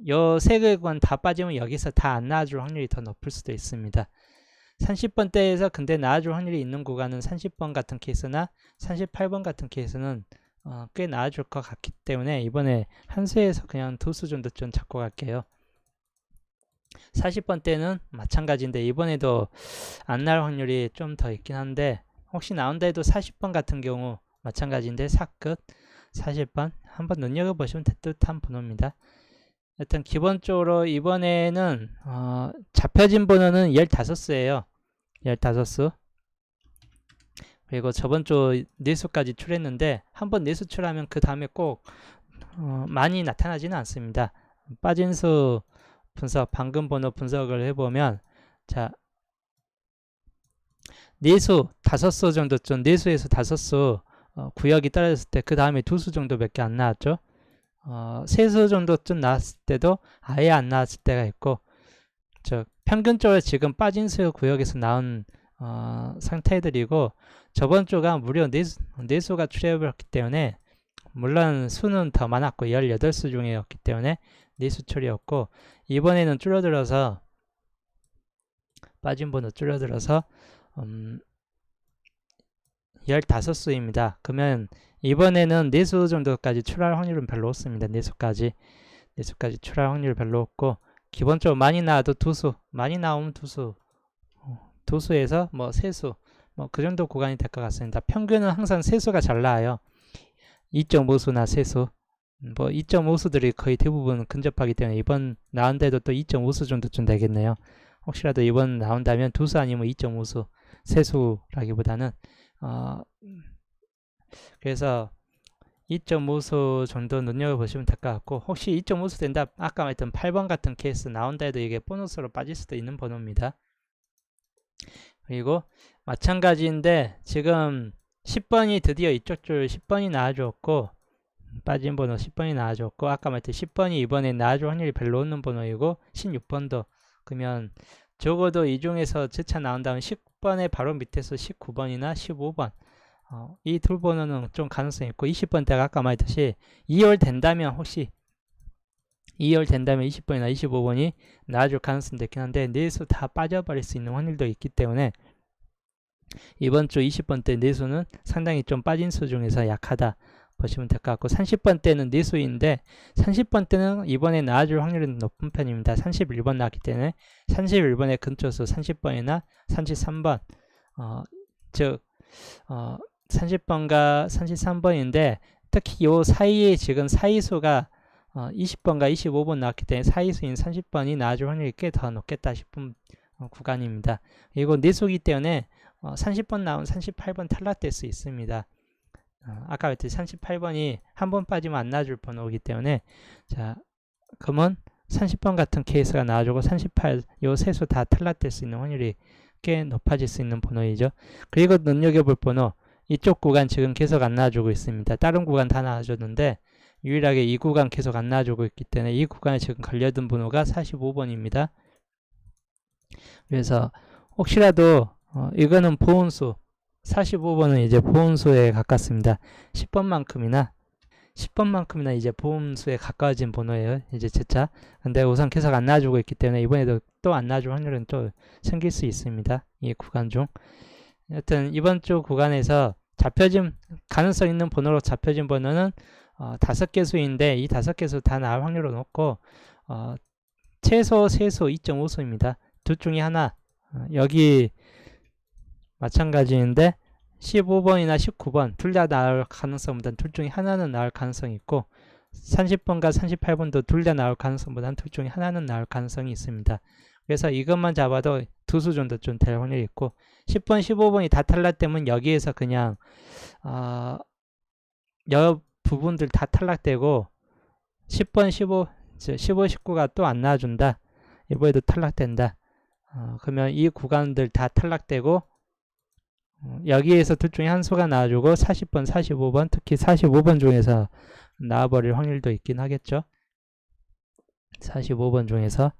요 세 개건 다 빠지면 여기서 다 안 나와줄 확률이 더 높을 수도 있습니다. 30번 대에서 근데 나와줄 확률이 있는 구간은 30번 같은 케이스나 38번 같은 케이스는 꽤 나와줄 것 같기 때문에 이번에 한 수에서 그냥 두 수 정도 좀 잡고 갈게요. 40번 대는 마찬가지인데 이번에도 안 나올 확률이 좀 더 있긴 한데 혹시 나온다 해도 40번 같은 경우 마찬가지인데 사끝 40번 한번 눈여겨보시면 될 듯한 번호입니다. 일단 기본적으로 이번에는 잡혀진 번호는 15수예요. 15수. 그리고 저번 주 4수까지 출했는데 한번 4수 출하면 그 다음에 꼭 많이 나타나지는 않습니다. 빠진 수 분석, 방금 번호 분석을 해보면 자 4수, 5수 정도쯤 4수에서 5수 구역이 떨어졌을 때 그 다음에 2수 정도밖에 안 나왔죠. 3수 정도쯤 나왔을 때도 아예 안 나왔을 때가 있고 평균적으로 지금 빠진 수 구역에서 나온 상태들이고 저번 주가 무려 4수가 출해버렸기 때문에 물론 수는 더 많았고 18수 중에였기 때문에 4수 출이었고 이번에는 줄어들어서 빠진 번호 줄어들어서 15수입니다. 그러면 이번에는 4수 정도까지 출할 확률은 별로 없습니다. 4수까지 출할 확률 별로 없고 기본적으로 많이 나와도 2수, 많이 나오면 2수, 2수에서 뭐 3수 뭐 그 정도 구간이 될 것 같습니다. 평균은 항상 3수가 잘 나와요. 2.5수나 3수 뭐 2.5수들이 거의 대부분 근접하기 때문에 이번 나온데도 또 2.5수 정도쯤 되겠네요. 혹시라도 이번 나온다면 2수 아니면 2.5수 3수라기보다는 그래서 2.5수 정도 눈여겨보시면 될 것 같고 혹시 2.5수 된다 아까 말했던 8번 같은 케이스 나온다 해도 이게 보너스로 빠질 수도 있는 번호입니다. 그리고 마찬가지인데 지금 10번이 드디어 이쪽 줄 10번이 나와줬고 빠진 번호 10번이 나와줬고 아까 말했던 10번이 이번에 나와줄 확률이 별로 없는 번호이고 16번도 그러면 적어도 이 중에서 제차 나온다면 10번의 바로 밑에서 19번이나 15번 이 둘 번호는 좀 가능성이 있고 20번대가 아까 말했듯이 2월 된다면 혹시 2월 된다면 20번이나 25번이 나와줄 가능성도 있긴 한데 4수 다 빠져버릴 수 있는 확률도 있기 때문에 이번 주 20번대 내수는 상당히 좀 빠진 수 중에서 약하다 보시면 될 것 같고 30번대는 내수인데 30번대는 이번에 나와줄 확률이 높은 편입니다. 31번 나왔기 때문에 31번의 근초수 30번이나 33번 즉 30번과 33번인데 특히 요 사이에 지금 사이수가 20번과 25번 나왔기 때문에 사이수인 30번이 나와줄 확률이 꽤 더 높겠다 싶은 구간입니다. 그리고 내수기 때문에 30번 나온 38번 탈락될 수 있습니다. 아까 말했듯이 38번이 한 번 빠지면 안 나와줄 번호이기 때문에 자 그러면 30번 같은 케이스가 나와주고 38, 요 세 수 다 탈락될 수 있는 확률이 꽤 높아질 수 있는 번호이죠. 그리고 눈여겨볼 번호 이쪽 구간 지금 계속 안 나와주고 있습니다. 다른 구간 다 나와줬는데 유일하게 이 구간 계속 안 나와주고 있기 때문에 이 구간에 지금 걸려든 번호가 45번입니다. 그래서 혹시라도 이거는 보온수 45번은 이제 보온수에 가깝습니다. 10번만큼이나 이제 보온수에 가까워진 번호예요. 이제 제차. 근데 우선 계속 안 나와주고 있기 때문에 이번에도 또 안 나와줄 확률은 또 생길 수 있습니다. 이 구간 중. 여튼 이번 주 구간에서 잡혀진 가능성 있는 번호로 잡혀진 번호는 5개 수인데 이 5개 수 다 나올 확률은 높고 최소 세수 2.5수입니다. 둘 중에 하나 여기 마찬가지인데 15번이나 19번 둘 다 나올 가능성보다는 둘 중에 하나는 나올 가능성이 있고 30번과 38번도 둘 다 나올 가능성보다는 둘 중에 하나는 나올 가능성이 있습니다. 그래서 이것만 잡아도 두 수 정도 좀 될 확률이 있고 10번, 15번이 다 탈락되면 여기에서 그냥 여러 부분들 다 탈락되고 10번, 15, 19가 또 안 나와준다. 이번에도 탈락된다. 그러면 이 구간들 다 탈락되고 여기에서 둘 중에 한 수가 나와주고 40번, 45번, 특히 45번 중에서 나와버릴 확률도 있긴 하겠죠. 45번 중에서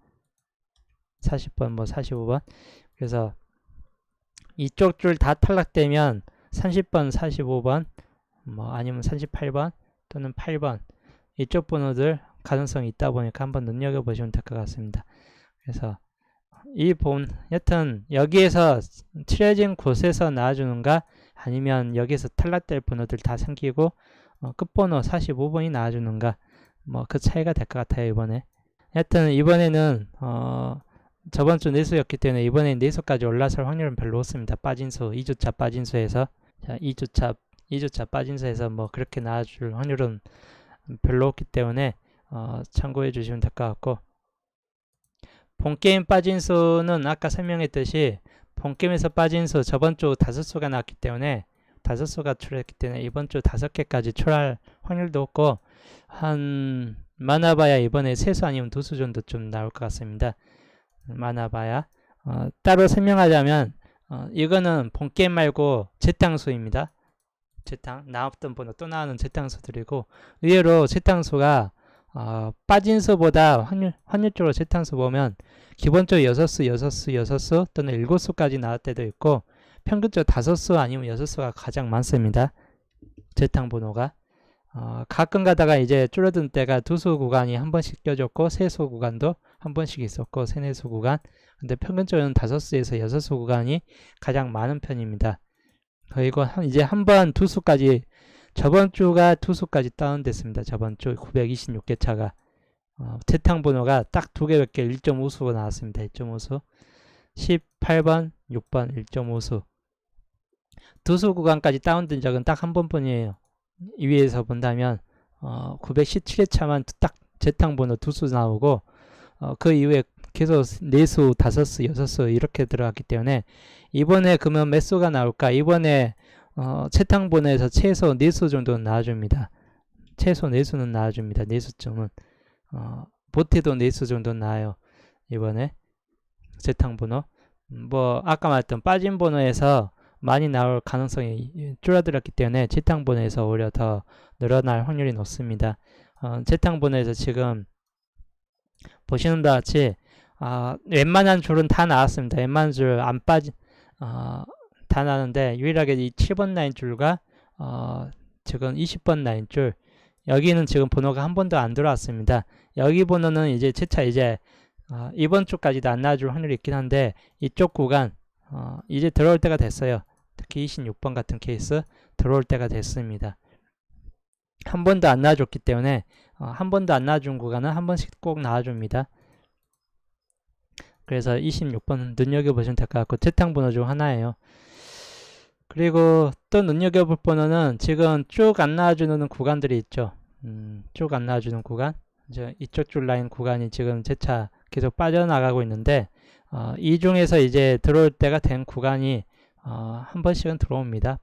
40번, 뭐 45번. 그래서 이쪽 줄 다 탈락되면 30번, 45번, 뭐 아니면 38번 또는 8번 이쪽 번호들 가능성이 있다 보니까 한번 눈여겨보시면 될 것 같습니다. 그래서 여튼 여기에서 칠해진 곳에서 나와주는가 아니면 여기에서 탈락될 번호들 다 생기고 끝번호 45번이 나와주는가 뭐 그 차이가 될 것 같아요. 여튼 이번에는 저번주 내수였기 때문에 이번에 내수까지 올라설 확률은 별로 없습니다. 빠진수 2주차 빠진수에서 자 2주차 빠진수에서 뭐 그렇게 나와줄 확률은 별로 없기 때문에 참고해 주시면 될 것 같고 본게임 빠진 수는 아까 설명했듯이 본게임에서 빠진 수 저번주 5수가 나왔기 때문에 5수가 출했기 때문에 이번주 5개까지 출할 확률도 없고 한 많아봐야 이번에 3수 아니면 2수 정도 좀 나올 것 같습니다. 많아봐야 따로 설명하자면 이거는 본게임 말고 재탕수입니다. 재탕 나왔던 번호 또 나오는 재탕수들이고 의외로 재탕수가 빠진 수보다 확률적으로 재탕수 보면 기본적으로 6수 또는 7수까지 나올 때도 있고 평균적으로 5수 아니면 6수가 가장 많습니다. 재탕 번호가 가끔 가다가 이제 줄어든 때가 2수 구간이 한 번씩 껴졌고 3수 구간도 한 번씩 있었고 3, 4수 구간 근데 평균적으로는 5수에서 6수 구간이 가장 많은 편입니다. 그리고 이제 한 번 2수까지 저번 주가 2수까지 다운됐습니다. 저번 주 926개 차가 재탕 번호가 딱 2개밖에 1.5수가 나왔습니다. 1.5수 18번, 6번 1.5수 2수 구간까지 다운된 적은 딱 한 번뿐이에요. 이 위에서 본다면 917회 차만 딱 재탕 번호 2수 나오고 그 이후에 계속 4수, 5수, 6수 이렇게 들어갔기 때문에 이번에 그러면 몇 수가 나올까? 이번에 재탕 번호에서 최소 4수 정도는 나와줍니다. 최소 4수는 나와줍니다. 4수쯤은 못해도 4수 정도는 나와요. 이번에 재탕 번호 뭐 아까 말했던 빠진 번호에서 많이 나올 가능성이 줄어들었기 때문에 재탕 번호에서 오히려 더 늘어날 확률이 높습니다. 재탕 번호에서 지금 보시는 바와 같이 웬만한 줄은 다 나왔습니다. 웬만한 줄 안 빠진 다 나는데 유일하게 이 7번 라인 줄과 지금 20번 라인 줄 여기는 지금 번호가 한 번도 안 들어왔습니다. 여기 번호는 이제 채차 이제 이번 주까지도 안 나와줄 확률이 있긴 한데 이쪽 구간 이제 들어올 때가 됐어요. 특히 26번 같은 케이스 들어올 때가 됐습니다. 한 번도 안 나와줬기 때문에 한 번도 안 나와준 구간은 한 번씩 꼭 나와줍니다. 그래서 26번 눈여겨보시면 될 것 같고 재탕번호 중 하나예요. 그리고 또 눈여겨볼 번호는 지금 쭉 안 나와주는 구간들이 있죠. 쭉 안 나와주는 구간, 이쪽 줄 라인 구간이 지금 재차 계속 빠져나가고 있는데 이 중에서 이제 들어올 때가 된 구간이 한 번씩은 들어옵니다.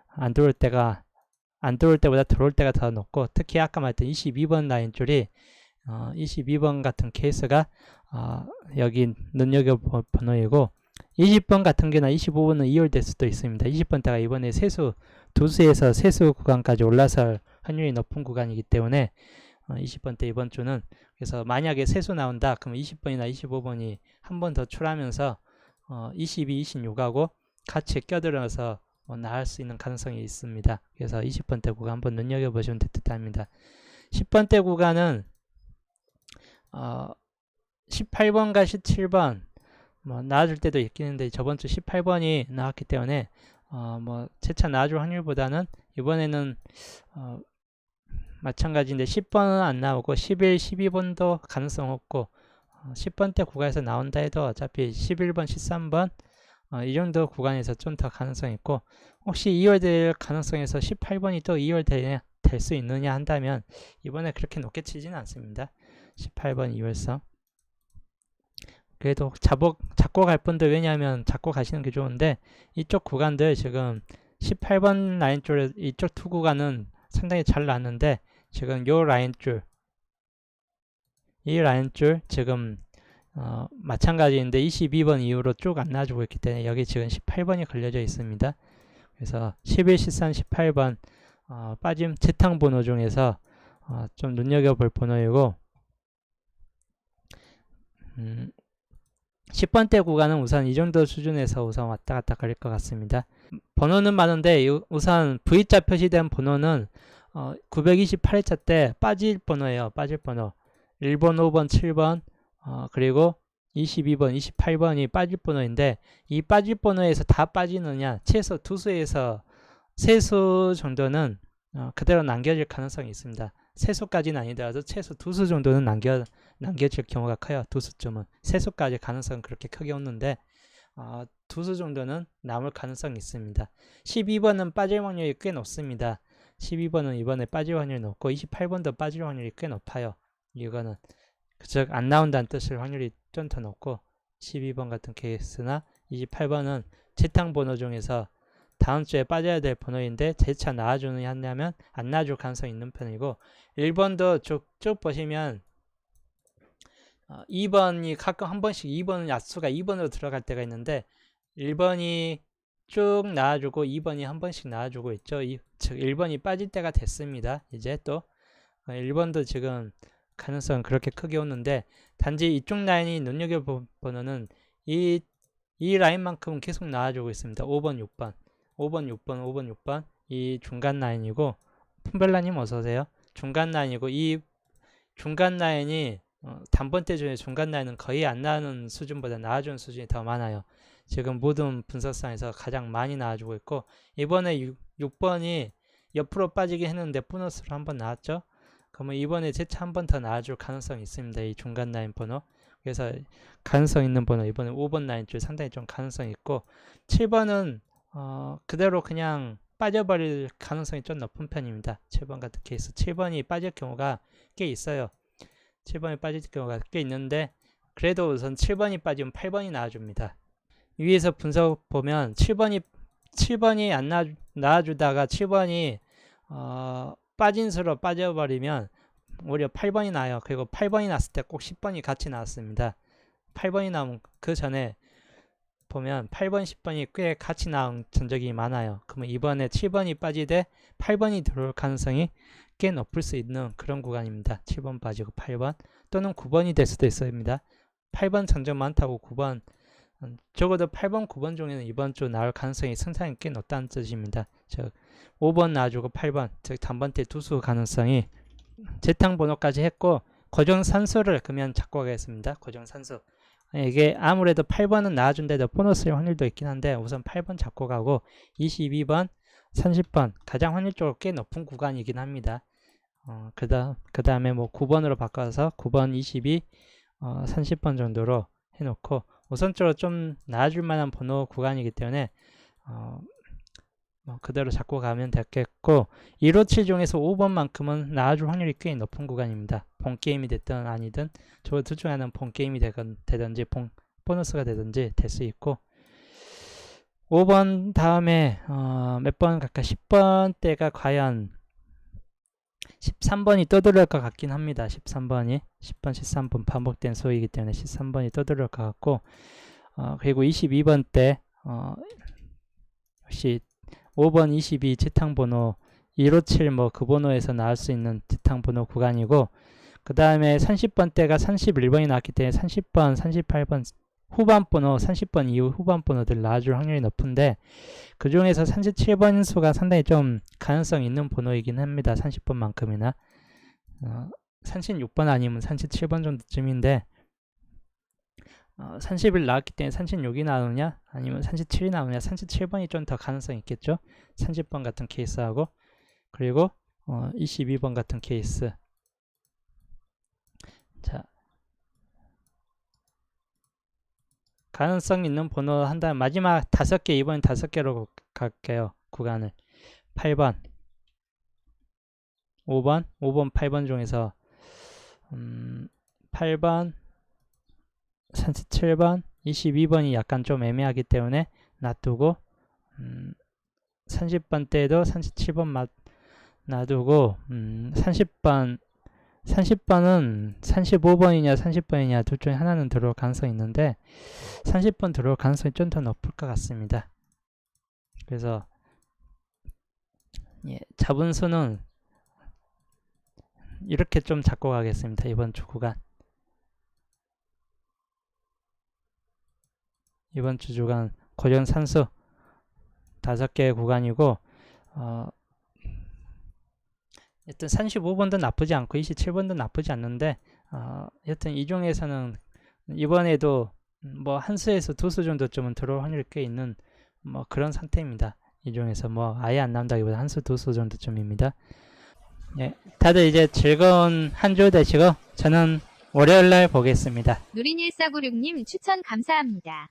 안 들어올 때보다 들어올 때가 더 높고, 특히 아까 말했던 22번 라인 줄이 22번 같은 케이스가 여기 눈여겨볼 번호이고, 20번 같은 경우나 25번은 2월 될 수도 있습니다. 20번대가 이번에 두수에서 세수 구간까지 올라설 확률이 높은 구간이기 때문에 20번대 이번 주는, 그래서 만약에 세수 나온다 그러면 20번이나 25번이 한 번 더 출하면서 22, 26하고 같이 껴들어서 나올 수 있는 가능성이 있습니다. 그래서 20번대 구간 한번 눈여겨보시면 듯합니다. 10번대 구간은 18번과 17번 나와줄 때도 있긴 한데, 저번주 18번이 나왔기 때문에 재차 나와줄 확률보다는 이번에는 마찬가지인데 10번은 안 나오고 11, 12번도 가능성 없고 10번대 구간에서 나온다 해도 어차피 11번, 13번 이 정도 구간에서 좀 더 가능성 있고, 혹시 2월 될 가능성에서 18번이 또 2월 될 수 있느냐 한다면 이번에 그렇게 높게 치지는 않습니다. 18번 2월성. 그래도 잡고 갈 분들, 왜냐하면 잡고 가시는 게 좋은데, 이쪽 구간들 지금 18번 라인 줄 이쪽 두 구간은 상당히 잘 나왔는데, 지금 요 라인 줄, 이 라인 줄 지금 마찬가지인데 22번 이후로 쭉 안 나와주고 있기 때문에 여기 지금 18번이 걸려져 있습니다. 그래서 11, 13, 18번 빠짐 재탕 번호 중에서 좀 눈여겨볼 번호이고, 10번대 구간은 우선 이 정도 수준에서 우선 왔다 갔다 걸릴 것 같습니다. 번호는 많은데 우선 V자 표시된 번호는 928회차 때 빠질 번호예요. 빠질 번호 1번, 5번, 7번 그리고 22번, 28번이 빠질 번호인데, 이 빠질 번호에서 다 빠지느냐, 최소 두수에서 세수 정도는 그대로 남겨질 가능성이 있습니다. 세수까지는 아니더라도 최소 두수 정도는 남겨질 경우가 커요. 두수쯤은. 세수까지 가능성은 그렇게 크게 없는데 두수 정도는 남을 가능성이 있습니다. 12번은 빠질 확률이 꽤 높습니다. 12번은 이번에 빠질 확률이 높고 28번도 빠질 확률이 꽤 높아요. 이거는 즉 안 나온다는 뜻일 확률이 좀 더 높고, 12번 같은 케이스나 28번은 재탕 번호 중에서 다음 주에 빠져야 될 번호인데 재차 나와주느냐 하냐면 안 나와줄 가능성이 있는 편이고, 1번도 쭉 보시면 2번이 가끔 한 번씩 2번은 야수가 2번으로 들어갈 때가 있는데 1번이 쭉 나와주고 2번이 한 번씩 나와주고 있죠. 즉 1번이 빠질 때가 됐습니다. 이제 또 1번도 지금 가능성은 그렇게 크게 없는데, 단지 이쪽 라인이 눈여겨보는 이 라인만큼은 계속 나와주고 있습니다. 5번, 6번 5번, 6번, 5번, 6번 이 중간 라인이고, 푼벨라님 어서오세요. 중간 라인이고, 이 중간 라인이 단번대 중에 중간 라인은 거의 안 나오는 수준보다 나와주는 수준이 더 많아요. 지금 모든 분석상에서 가장 많이 나와주고 있고, 이번에 6번이 옆으로 빠지긴 했는데 보너스로 한번 나왔죠. 그러면 이번에 재차 한 번 더 나와줄 가능성이 있습니다. 이 중간 라인 번호. 그래서 가능성 있는 번호, 이번에 5번 라인 줄 상당히 좀 가능성이 있고, 7번은 그대로 그냥 빠져버릴 가능성이 좀 높은 편입니다. 7번 같은 케이스 7번이 빠질 경우가 꽤 있어요. 7번이 빠질 경우가 꽤 있는데, 그래도 우선 7번이 빠지면 8번이 나와줍니다. 위에서 분석 보면 7번이 안 나와주다가 7번이 빠진 수로 빠져버리면 오히려 8번이 나와요. 그리고 8번이 났을 때 꼭 10번이 같이 나왔습니다. 8번이 나오면 그 전에 보면 8번, 10번이 꽤 같이 나온 전적이 많아요. 그러면 이번에 7번이 빠지되 8번이 들어올 가능성이 꽤 높을 수 있는 그런 구간입니다. 7번 빠지고 8번 또는 9번이 될 수도 있습니다. 8번 전적 많다고 9번, 적어도 8번, 9번 중에는 이번 주 나올 가능성이 상당히 꽤 높다는 뜻입니다. 즉 5번 놔주고 8번, 즉 단번대 두수 가능성이 재탕 번호까지 했고, 고정산수를 그러면 잡고 가겠습니다. 고정산수 이게 아무래도 8번은 나와준데도 보너스일 확률도 있긴 한데 우선 8번 잡고 가고 22번, 30번 가장 확률적으로 꽤 높은 구간이긴 합니다. 그 다음에 뭐 9번으로 바꿔서 9번, 22, 30번 정도로 해놓고 우선적으로 좀 나와줄 만한 번호 구간이기 때문에 뭐 그대로 잡고 가면 되겠고 157 중에서 5번만큼은 나와줄 확률이 꽤 높은 구간입니다. 본게임이 됐든 아니든 저 둘 중에 하나는 본게임이 되든지 보너스가 되든지 될 수 있고 5번 다음에 몇 번 갈까 10번 대가 과연 13번이 떠들어올 것 같긴 합니다. 13번이 10번, 13번 반복된 소이기 때문에 13번이 떠들어올 것 같고 그리고 22번 때 역시 5번, 22 지탕번호 157 뭐 그 번호에서 나올 수 있는 지탕번호 구간이고 그 다음에 30번 대가 31번이 나왔기 때문에 30번, 38번 후반번호 30번 이후 후반번호들 나와줄 확률이 높은데 그 중에서 37번 수가 상당히 좀 가능성 있는 번호이긴 합니다. 30번만큼이나 36번 아니면 37번 정도쯤인데 30일 나왔기 때문에 36이 나오느냐 아니면 37이 나오느냐 37번이 좀 더 가능성이 있겠죠. 30번 같은 케이스하고 그리고 22번 같은 케이스. 자, 가능성 있는 번호 한 다음 마지막 5개 이번엔 5개로 갈게요. 구간을 8번 5번 8번 중에서 8번 37번 22번이 약간 좀 애매하기 때문에 놔두고 30번 때도 37번 놔두고 30번은 35번이냐 30번이냐 둘 중에 하나는 들어올 가능성이 있는데 30번 들어올 가능성이 좀 더 높을 것 같습니다. 그래서 잡은 수는 이렇게 좀 잡고 가겠습니다. 이번 주 구간 이번 주 주간 고전 산수 5개의 구간이고 여튼 35번도 나쁘지 않고 27번도 나쁘지 않는데 여튼 이 중에서는 이번에도 뭐 한 수에서 두 수 정도쯤은 들어올 확률이 꽤 있는 뭐 그런 상태입니다. 이 중에서 뭐 아예 안 나온다기보다 한 수 두 수 정도쯤입니다. 예, 다들 이제 즐거운 한 주 되시고 저는 월요일날 보겠습니다. 누린1496님 추천 감사합니다.